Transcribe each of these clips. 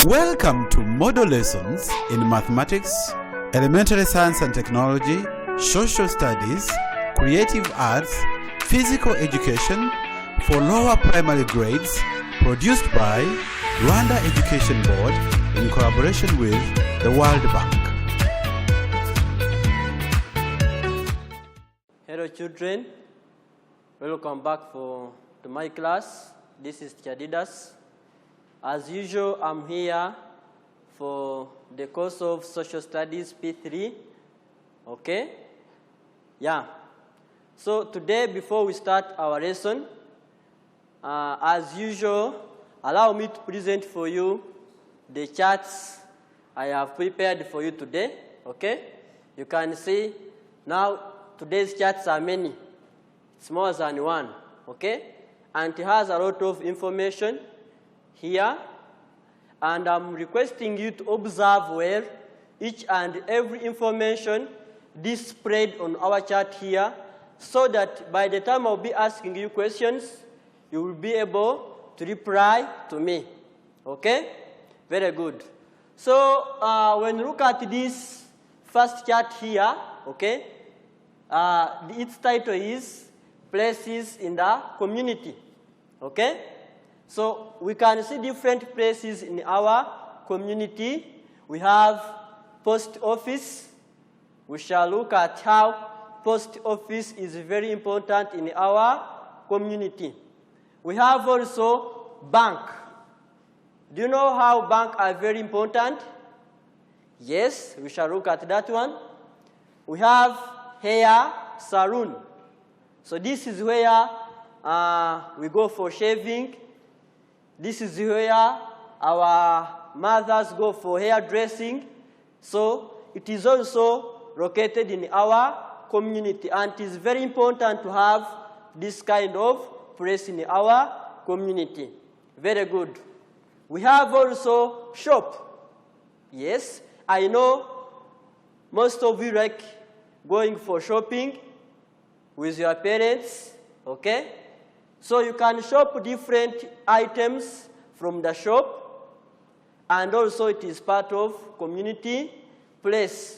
Welcome to Model Lessons in Mathematics, Elementary Science and Technology, Social Studies, Creative Arts, Physical Education for lower primary grades, produced by Rwanda Education Board in collaboration with the World Bank. Hello children, welcome back to my class. This is Didas. As usual, I'm here for the course of Social Studies P3. Okay? Yeah. So today, before we start our lesson, as usual, allow me to present for you the charts I have prepared for you today. Okay? You can see now today's charts are many. It's more than one. Okay? And it has a lot of information here, and I'm requesting you to observe well each and every information displayed on our chart here, so that by the time I'll be asking you questions, you will be able to reply to me. Okay? Very good. So when you look at this first chart here, okay, its title is Places in the Community. Okay? So we can see different places in our community. We have post office. We shall look at how post office is very important in our community. We have also bank. Do you know how banks are very important? Yes, we shall look at that one. We have hair salon. So this is where we go for shaving. This is where our mothers go for hairdressing. So it is also located in our community, and it is very important to have this kind of place in our community. Very good. We have also shop. Yes, I know most of you like going for shopping with your parents, okay? So you can shop different items from the shop, and also it is part of community place,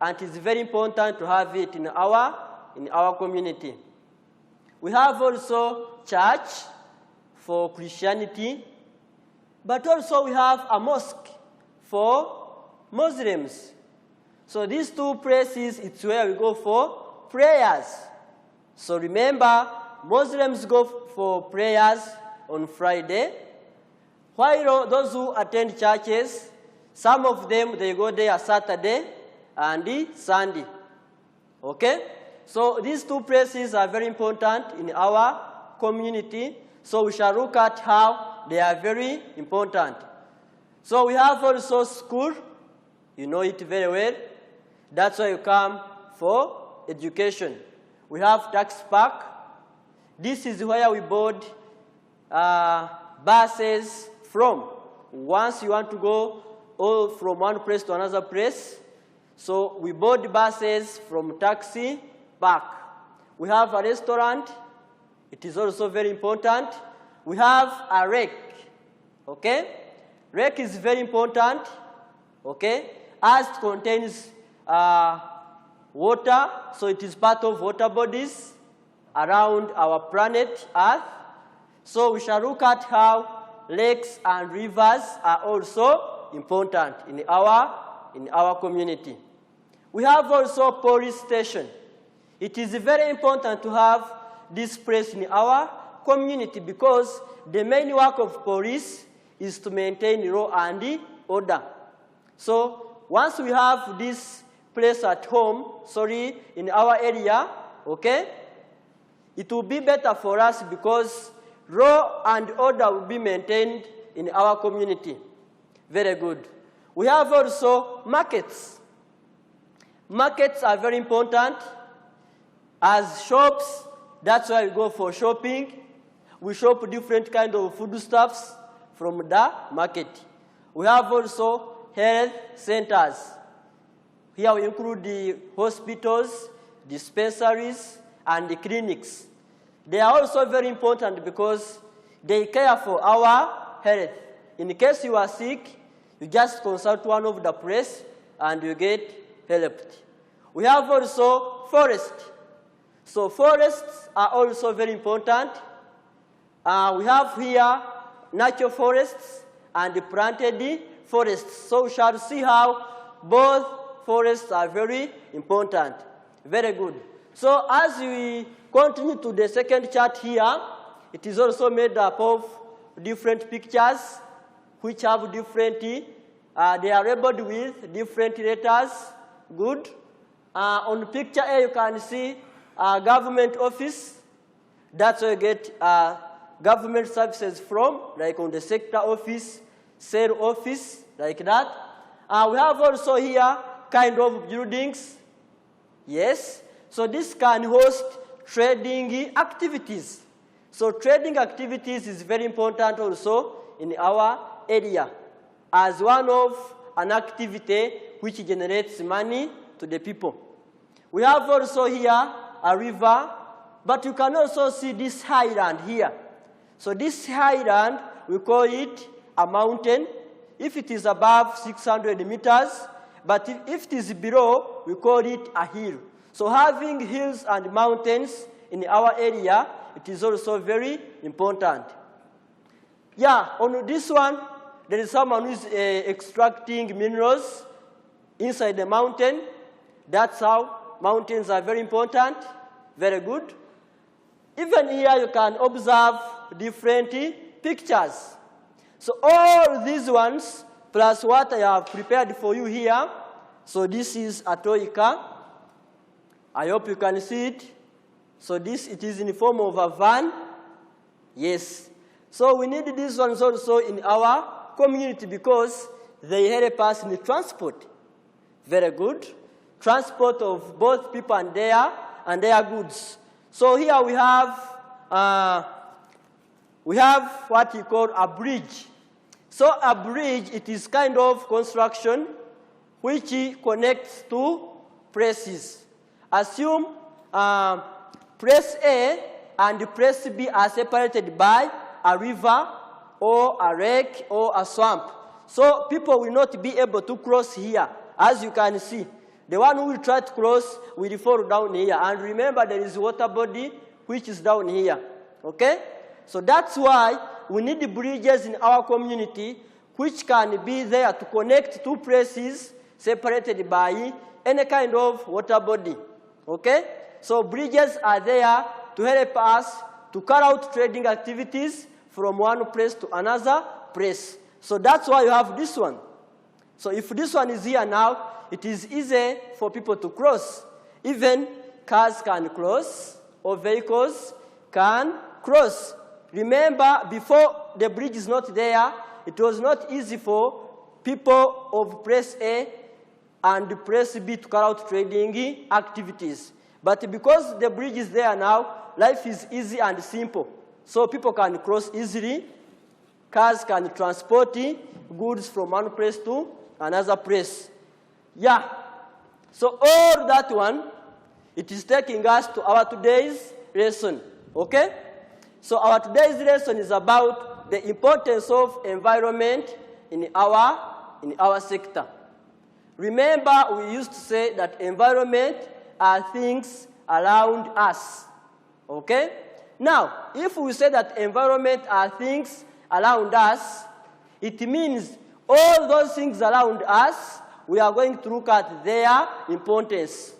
and it is very important to have it in our community. We have also church for Christianity, but also we have a mosque for Muslims. So these two places, it's where we go for prayers. So remember, Muslims go for prayers on Friday, while those who attend churches, some of them, they go there Saturday and Sunday. Okay? So these two places are very important in our community, so we shall look at how they are very important. So we have also school. You know it very well. That's why you come for education. We have tax park. This is where we board buses from. Once you want to go from one place to another place, so we board buses from taxi park. We have a restaurant. It is also very important. We have a lake. Okay? Lake is very important. Okay? As it contains water, so it is part of water bodies around our planet Earth. So we shall look at how lakes and rivers are also important in our community. We have also police station. It is very important to have this place in our community, because the main work of police is to maintain law and order. So once we have this place at home, in our area, okay, it will be better for us, because law and order will be maintained in our community. Very good. We have also markets. Markets are very important. As shops, that's why we go for shopping. We shop different kinds of foodstuffs from the market. We have also health centers. Here we include the hospitals, dispensaries, and the clinics. They are also very important because they care for our health. In case you are sick, You just consult one of the press and you get helped. We have also forest. So forests are also very important. We have here natural forests and planted forests. So we shall see how both forests are very important. Very good. So as we continue to the second chart here, it is also made up of different pictures which have different, they are labeled with different letters. Good. On picture A, you can see a government office. That's where you get government services from, like on the sector office, sale office, like that. We have also here kind of buildings. Yes. So this can host trading activities. So trading activities is very important also in our area as one of an activity which generates money to the people. We have also here a river, but you can also see this highland here. So this highland, we call it a mountain if it is above 600 meters, but if it is below, we call it a hill. So having hills and mountains in our area, it is also very important. Yeah, on this one, there is someone who is extracting minerals inside the mountain. That's how mountains are very important. Very good. Even here, you can observe different pictures. So all these ones, plus what I have prepared for you here. So this is a toy car. I hope you can see it. So this, it is in the form of a van. Yes. So we need these ones also in our community because they help us in the transport. Very good. Transport of both people and their goods. So here we have what we call a bridge. So a bridge, it is kind of construction which connects two places. Assume place A and place B are separated by a river or a lake or a swamp. So people will not be able to cross here, as you can see. The one who will try to cross will fall down here. And remember, there is water body which is down here. Okay? So that's why we need bridges in our community which can be there to connect two places separated by any kind of water body. Okay? So bridges are there to help us to carry out trading activities from one place to another place. So that's why you have this one. So if this one is here now, it is easy for people to cross. Even cars can cross or vehicles can cross. Remember, before the bridge is not there, it was not easy for people of place A and place B to carry out trading activities. But because the bridge is there now, life is easy and simple. So people can cross easily. Cars can transport goods from one place to another place. Yeah. So all that one, it is taking us to our today's lesson. Okay? So our today's lesson is about the importance of environment in our sector. Remember, we used to say that environment are things around us. Okay? Now, if we say that environment are things around us, it means all those things around us, we are going to look at their importance.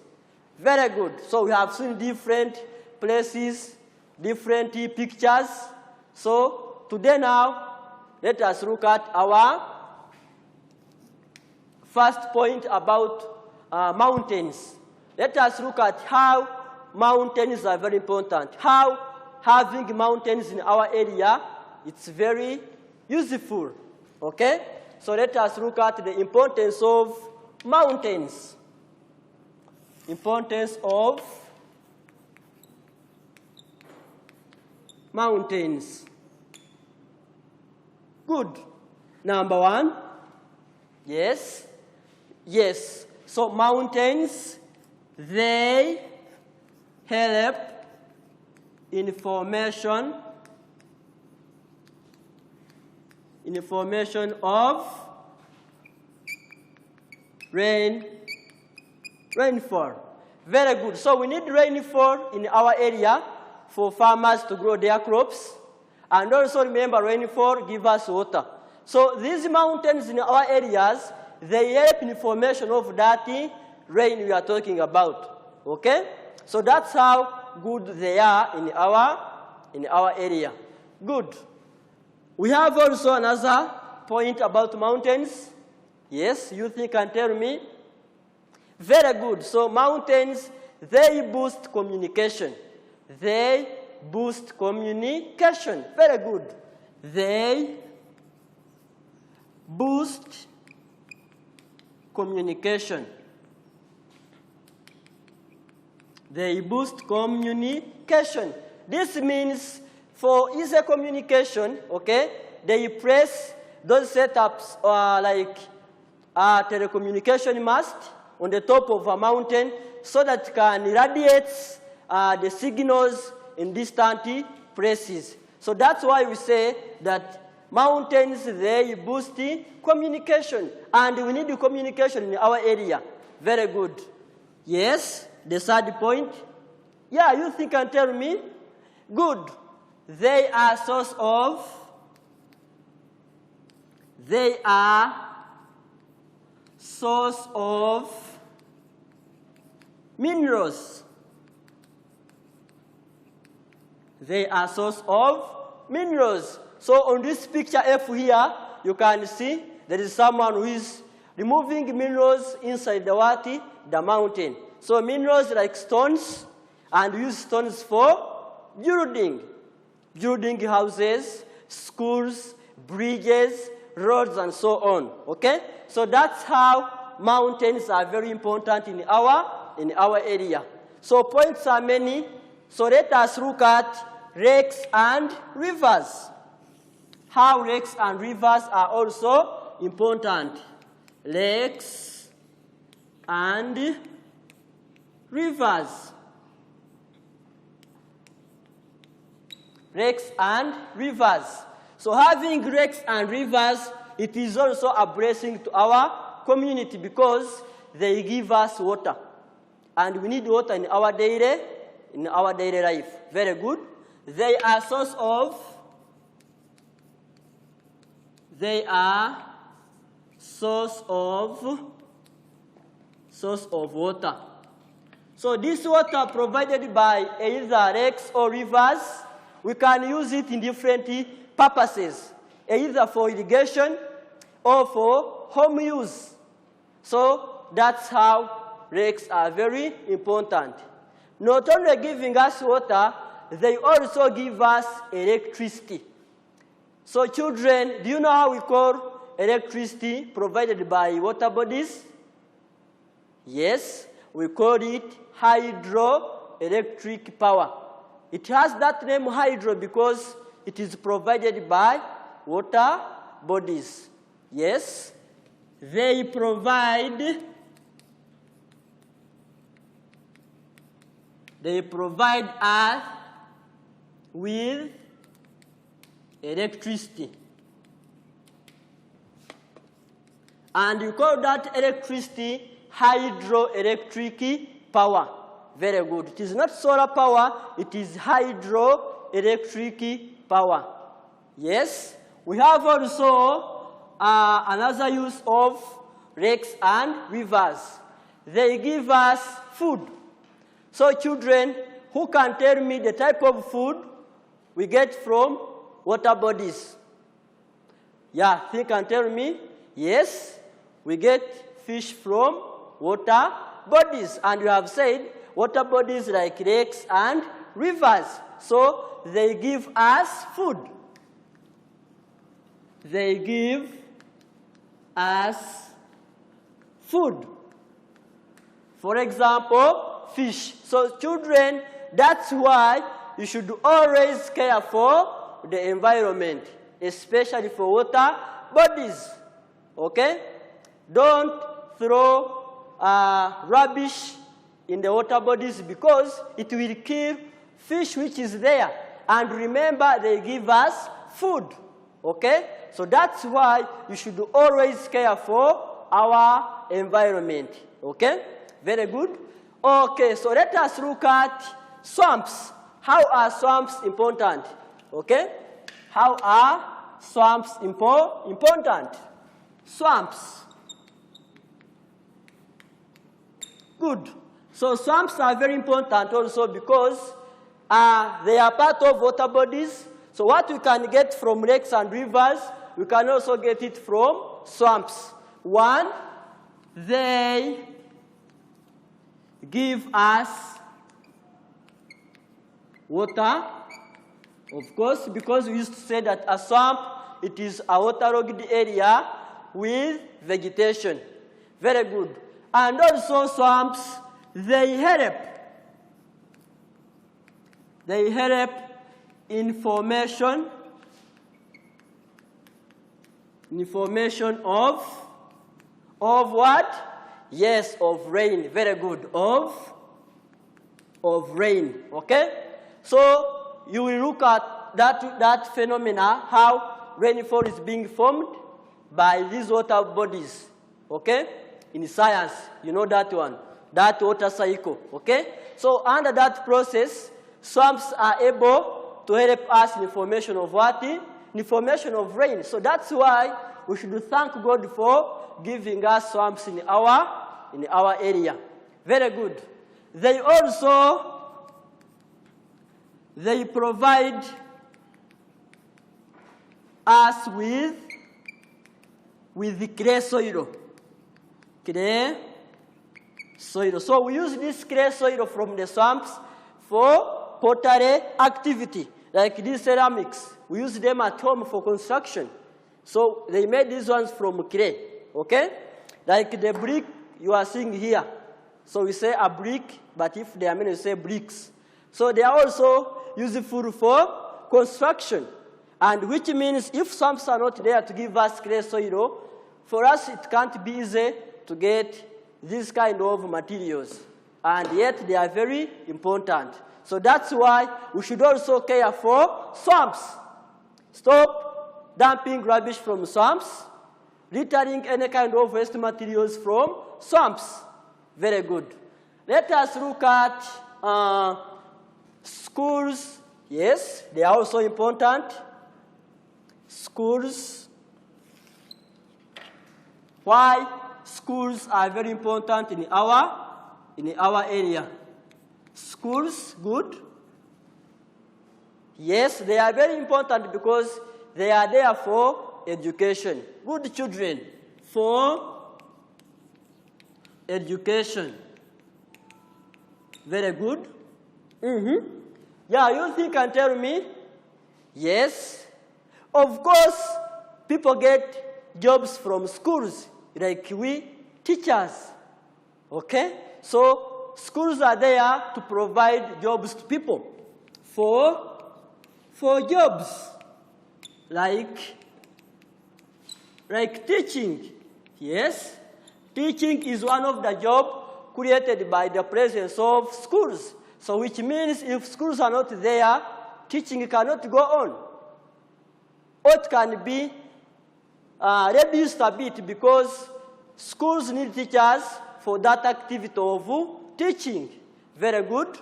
Very good. So we have seen different places, different pictures. So today now, let us look at our first point about mountains. Let us look at how mountains are very important. How having mountains in our area, it's very useful. Okay? So let us look at the importance of mountains. Importance of mountains. Good. Number one. Yes. Yes. So mountains, they help in formation of Rainfall. Very good. So we need rainfall in our area for farmers to grow their crops. And also remember, rainfall gives us water. So these mountains in our areas, they help in formation of that rain we are talking about. Okay? So that's how good they are in our area. Good. We have also another point about mountains. Yes, you think can tell me? Very good. So mountains, they boost communication. They boost communication. Very good. They boost communication. They boost communication. This means for easy communication, okay, they press those setups like a telecommunication mast on the top of a mountain so that it can irradiate the signals in distant places. So that's why we say that mountains, they boost communication. And we need communication in our area. Very good. Yes, the third point. Yeah, you think and tell me? Good. They are source of minerals. They are source of minerals. So on this picture F here, you can see there is someone who is removing minerals inside the what? The mountain. So minerals like stones, and we use stones for building. Building houses, schools, bridges, roads, and so on. Okay? So that's how mountains are very important in our area. So points are many. So let us look at lakes and rivers. How lakes and rivers are also important. Lakes and rivers. Lakes and rivers. So having lakes and rivers, it is also a blessing to our community because they give us water. And we need water in our daily life. Very good. They are source of water. So this water provided by either lakes or rivers, we can use it in different purposes, either for irrigation or for home use. So that's how lakes are very important. Not only giving us water, they also give us electricity. So children, do you know how we call electricity provided by water bodies? Yes, we call it hydroelectric power. It has that name hydro because it is provided by water bodies. Yes, they provide us with electricity. And you call that electricity hydroelectric power. Very good. It is not solar power, it is hydroelectric power. Yes. We have also another use of lakes and rivers. They give us food. So children, who can tell me the type of food we get from water bodies? Yeah, think and tell me. Yes, we get fish from water bodies. And you have said water bodies like lakes and rivers. So they give us food. They give us food. For example, fish. So children, that's why you should always care for the environment, especially for water bodies. Okay? Don't throw rubbish in the water bodies because it will kill fish which is there. And remember, they give us food. Okay? So that's why you should always care for our environment. Okay? Very good. Okay, so let us look at swamps. How are swamps important? Okay? How are swamps important? Swamps. Good. So swamps are very important also because they are part of water bodies. So what we can get from lakes and rivers, we can also get it from swamps. One, they give us water, of course, because we used to say that a swamp, it is a waterlogged area with vegetation. Very good. And also swamps, they help in formation of what? Yes, of rain. Very good. Of rain. Okay? So you will look at that phenomena, how rainfall is being formed by these water bodies. Okay? In science, you know that one. That water cycle. Okay? So under that process, swamps are able to help us in the formation of what? In the formation of rain. So that's why we should thank God for giving us swamps in our area. Very good. They provide us with the clay soil. Clay soil. So we use this clay soil from the swamps for pottery activity, like these ceramics. We use them at home for construction. So they made these ones from clay, okay? Like the brick you are seeing here. So we say a brick, but if they are many, we say bricks. So they are also useful for construction. And which means if swamps are not there to give us clay soil, for us it can't be easy to get these kind of materials. And yet they are very important. So that's why we should also care for swamps. Stop dumping rubbish from swamps, littering any kind of waste materials from swamps. Very good. Let us look at schools. Yes, they are also important. Schools. Why schools are very important in our area? Schools, good. Yes, they are very important because they are there for education. Good children, for education. Very good. Yeah, you think and tell me? Yes. Of course, people get jobs from schools, like we teachers. Okay? So schools are there to provide jobs to people. For jobs, like teaching. Yes? Teaching is one of the jobs created by the presence of schools. So which means if schools are not there, teaching cannot go on. What can be reduced a bit because schools need teachers for that activity of teaching. Very good.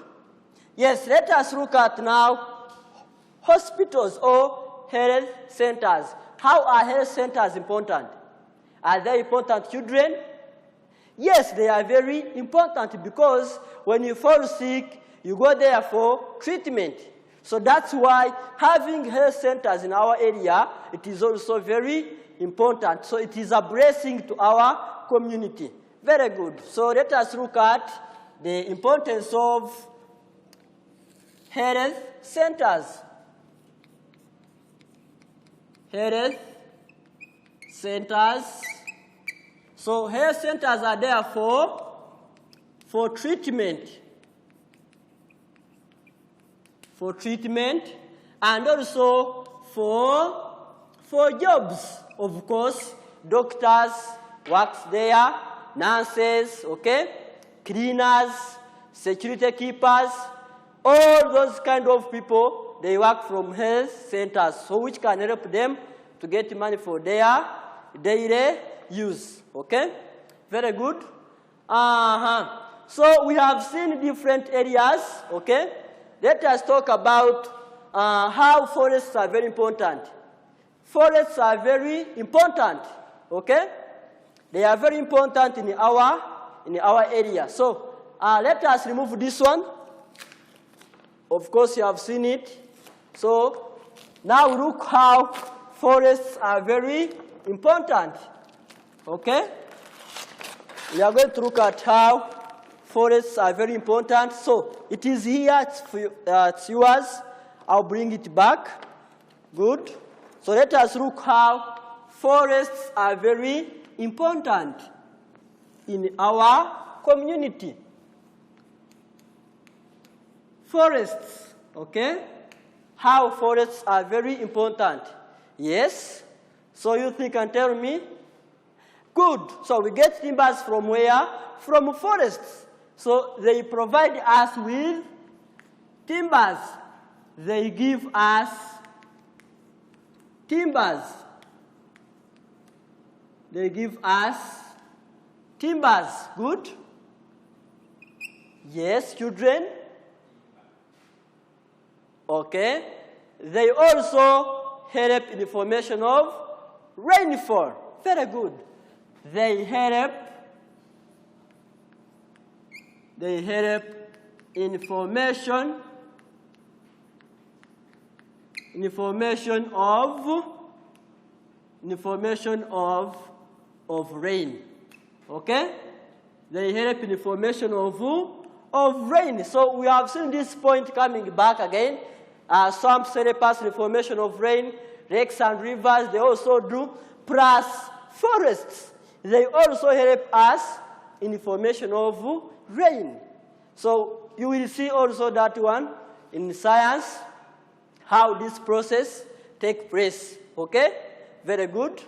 Yes, let us look at now hospitals or health centers. How are health centers important? Are they important, children? Yes, they are very important because when you fall sick, you go there for treatment. So that's why having health centers in our area, it is also very important. So it is a blessing to our community. Very good. So let us look at the importance of health centers. Health centers. So health centers are there for treatment. For treatment and also for jobs. Of course, doctors works there, nurses, okay, cleaners, security keepers, all those kind of people, they work from health centers, so which can help them to get money for their daily use. Okay? Very good. So we have seen different areas. Okay? Let us talk about how forests are very important. Forests are very important. Okay? They are very important in our area. So let us remove this one. Of course, you have seen it. So now look how forests are very important. Okay? We are going to look at how forests are very important. So it is here, it's yours. I'll bring it back. Good. So let us look how forests are very important in our community. Forests, okay? How forests are very important. Yes? So you think and tell me? Good. So we get timbers from where? From forests. So they provide us with timbers. They give us timbers. They give us timbers. Good? Yes, children? Okay. They also help in the formation of rainfall. Very good. They help in formation of rain. Okay? They help in the formation of rain. So we have seen this point coming back again. Swamps help us in the formation of rain. Lakes and rivers, they also do. Plus forests, they also help us in the formation of rain. So you will see also that one in science, how this process takes place. Okay? Very good.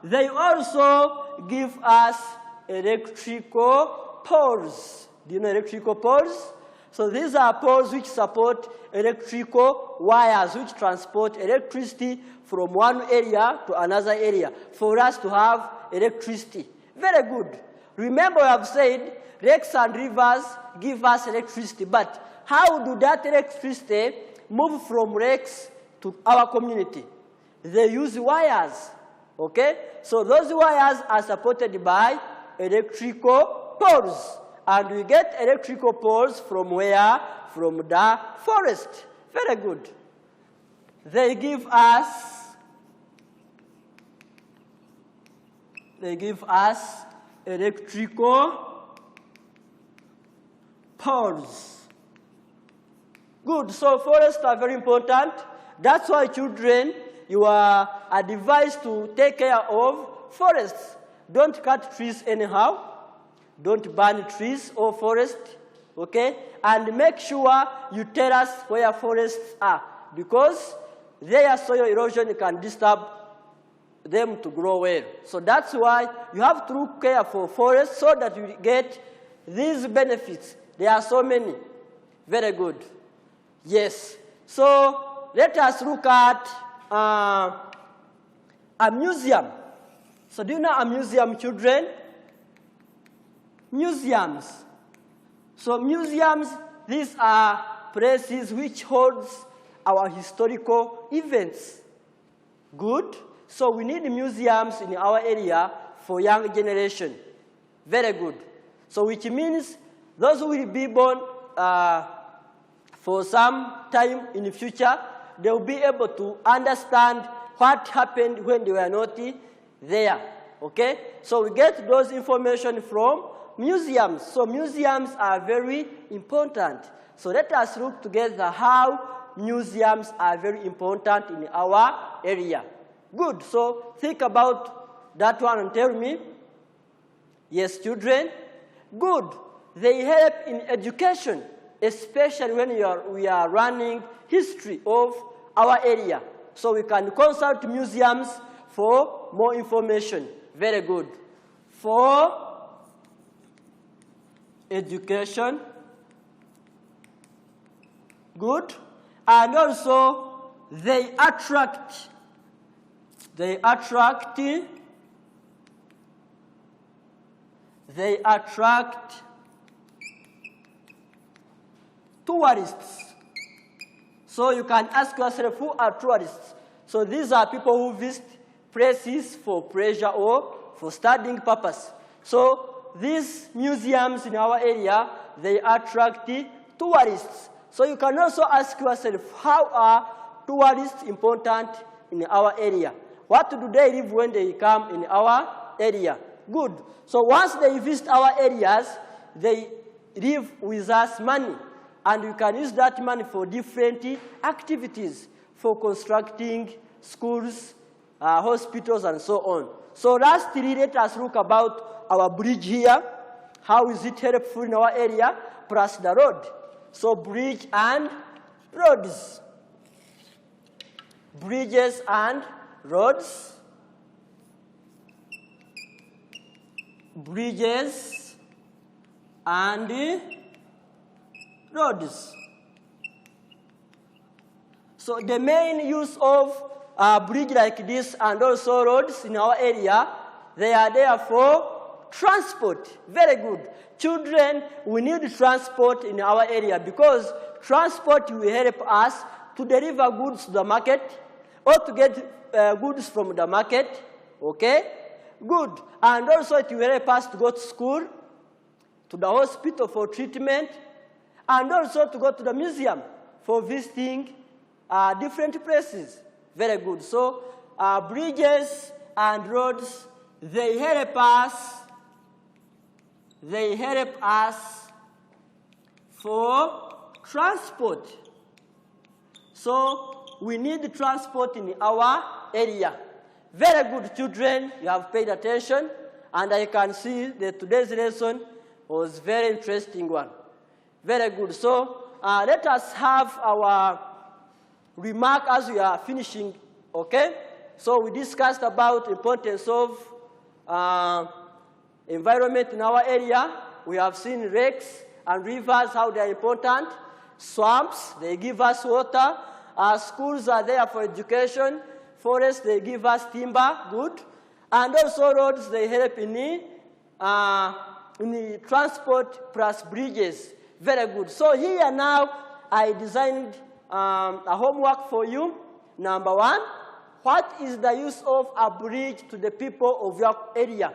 They also give us electrical poles. Do you know electrical poles? So these are poles which support electrical wires which transport electricity from one area to another area for us to have electricity. Very good. Remember I have said lakes and rivers give us electricity, but how do that electricity move from lakes to our community? They use wires. Okay? So those wires are supported by electrical poles. And we get electrical poles from where? From the forest. Very good. They give us electrical poles. Good. So forests are very important. That's why children, you are advised to take care of forests. Don't cut trees anyhow. Don't burn trees or forest, okay? And make sure you tell us where forests are, because their soil erosion can disturb them to grow well. So that's why you have to look care for forests so that you get these benefits. There are so many. Very good. Yes. So let us look at a museum. So do you know a museum, children? Museums. So museums, these are places which holds our historical events. Good. So we need museums in our area for young generation. Very good. So which means those who will be born for some time in the future, they will be able to understand what happened when they were not there. Okay? So we get those information from museums. So museums are very important. So let us look together how museums are very important in our area. Good. So think about that one and tell me. Yes, children? Good. They help in education, especially when we are running history of our area. So we can consult museums for more information. Very good. For education, good, and also they attract they attract tourists. So you can ask yourself, who are tourists? So these are people who visit places for pleasure or for studying purpose. So these museums in our area, they attract tourists. So you can also ask yourself, how are tourists important in our area? What do they live when they come in our area? Good. So once they visit our areas, they live with us money. And you can use that money for different activities, for constructing schools, hospitals, and so on. So lastly, let us look about our bridge here. How is it helpful in our area? Plus the road. So bridge and roads. Bridges and roads. Bridges and roads. So the main use of a bridge like this and also roads in our area, they are there for transport. Very good. Children, we need transport in our area because transport will help us to deliver goods to the market or to get goods from the market. Okay? Good. And also it will help us to go to school, to the hospital for treatment, and also to go to the museum for visiting different places. Very good. So bridges and roads, they help us. They help us for transport. So we need transport in our area. Very good, children. You have paid attention, and I can see that today's lesson was a very interesting one. Very good. So let us have our remark as we are finishing, okay? So we discussed about the importance of environment in our area. We have seen lakes and rivers, how they are important. Swamps, they give us water. Schools are there for education. Forests, they give us timber, good. And also roads, they help in the transport plus bridges. Very good. So here now, I designed a homework for you. Number one, what is the use of a bridge to the people of your area?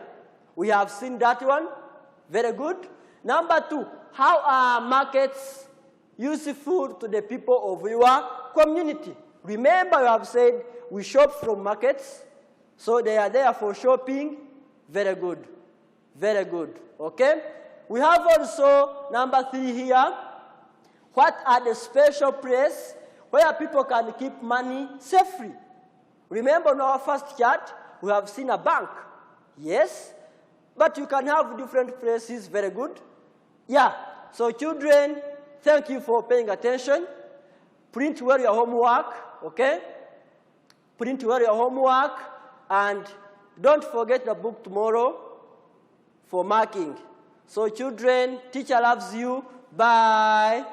We have seen that one. Very good. Number two, how are markets useful to the people of your community? Remember, you have said we shop from markets, so they are there for shopping. Very good. Very good. Okay? We have also number three here. What are the special places where people can keep money safely? Remember in our first chart, we have seen a bank. Yes? But you can have different places. Very good. Yeah. So children, thank you for paying attention. Print well your homework, okay? Print well your homework, and don't forget the book tomorrow for marking. So children, teacher loves you. Bye.